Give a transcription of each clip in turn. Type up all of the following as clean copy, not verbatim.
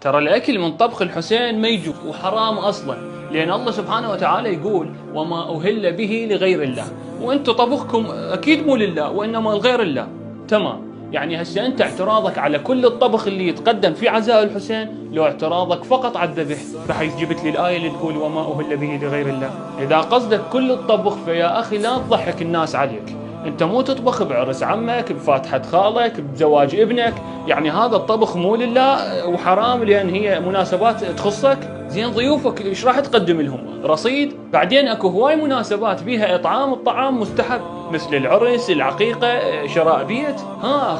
ترى الأكل من طبخ الحسين ما يجوز وحرام أصلا، لأن الله سبحانه وتعالى يقول وما أهل به لغير الله، وأنتم طبخكم أكيد مو لله وإنما لغير الله. تمام، يعني هسه أنت اعتراضك على كل الطبخ اللي يتقدم في عزاء الحسين لو اعتراضك فقط على الذبح، بحيث جبت لي الآية اللي تقول وما أهل به لغير الله. إذا قصدك كل الطبخ فيا أخي لا تضحك الناس عليك، انت مو تطبخ بعرس عمك، بفاتحة خالك، بزواج ابنك، يعني هذا الطبخ مو لله وحرام لان هي مناسبات تخصك. زين ضيوفك ايش راح تقدم لهم؟ رصيد؟ بعدين اكو هواي مناسبات بيها اطعام الطعام مستحب، مثل العرس، العقيقة، شراء بيت.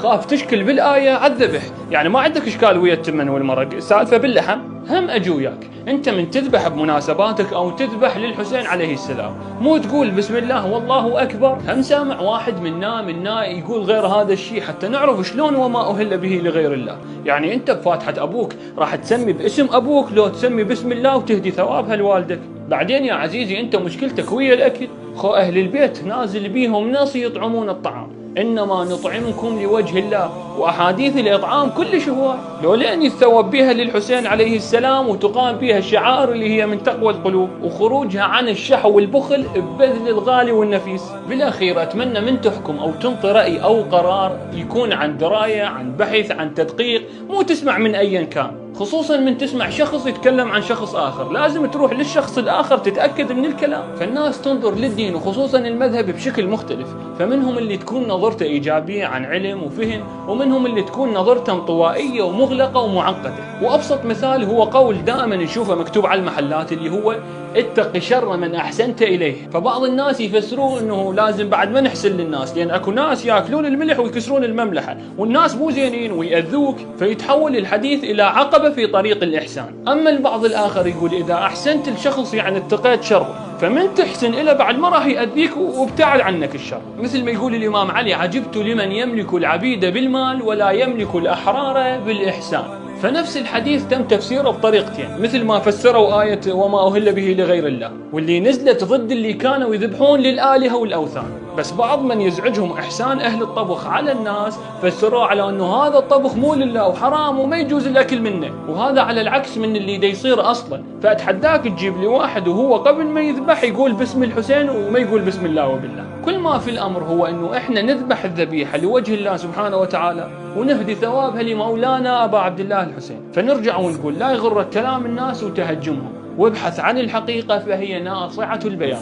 خاف تشكل بالآية على الذبح، يعني ما عندك اشكال ويا التمن والمرق، سالفة باللحم هم اجو وياك. انت من تذبح بمناسباتك او تذبح للحسين عليه السلام مو تقول بسم الله والله اكبر. هم سامع واحد منا يقول غير هذا الشيء حتى نعرف شلون وما اهل به لغير الله. يعني انت بفاتحة ابوك راح تسمي باسم ابوك لو تسمي بسم الله وتهدي ثوابها لوالدك. بعدين يا عزيزي انت مشكلتك ويا الاكل، خو اهل البيت نازل بيهم نص يطعمون الطعام، انما نطعمكم لوجه الله، واحاديث الاطعام كلش هواي لو لان يتثوب بها للحسين عليه السلام وتقام بها الشعائر اللي هي من تقوى القلوب وخروجها عن الشح والبخل ببذل الغالي والنفيس. بالاخير اتمنى من تحكم او تنطي راي او قرار يكون عن درايه، عن بحث، عن تدقيق، مو تسمع من ايا كان، خصوصا من تسمع شخص يتكلم عن شخص آخر، لازم تروح للشخص الآخر تتأكد من الكلام. فالناس تنظر للدين وخصوصا المذهب بشكل مختلف، فمنهم اللي تكون نظرته إيجابية عن علم وفهم، ومنهم اللي تكون نظرته انطوائية ومغلقة ومعقدة. وأبسط مثال هو قول دائما نشوفه مكتوب على المحلات اللي هو اتق شر من أحسنت إليه. فبعض الناس يفسروه أنه لازم بعد ما نحسن للناس، لأن أكو ناس يأكلون الملح ويكسرون المملحة والناس مو زينين ويأذوك، فيتحول الحديث إلى عقبة في طريق الإحسان. أما البعض الآخر يقول إذا أحسنت الشخص يعني اتقيت شره، فمن تحسن إلى بعد ما راح يأذيك وابتعد عنك الشر. مثل ما يقول الإمام علي عجبت لمن يملك العبيد بالمال ولا يملك الأحرار بالإحسان. فنفس الحديث تم تفسيره بطريقتين، مثل ما فسروا آية وما أهل به لغير الله، واللي نزلت ضد اللي كانوا يذبحون للآلهة والأوثان. بس بعض من يزعجهم إحسان أهل الطبخ على الناس فسروه على أنه هذا الطبخ مو لله وحرام وما يجوز الأكل منه، وهذا على العكس من اللي دا يصير أصلا. فأتحداك تجيب لي واحد وهو قبل ما يذبح يقول بسم الحسين وما يقول بسم الله وبالله. كل ما في الأمر هو أنه إحنا نذبح الذبيحة لوجه الله سبحانه وتعالى ونهدي ثوابها لمولانا أبا عبد الله الحسين. فنرجع ونقول لا يغرك كلام الناس وتهجمهم، وابحث عن الحقيقة فهي ناصعة البيان.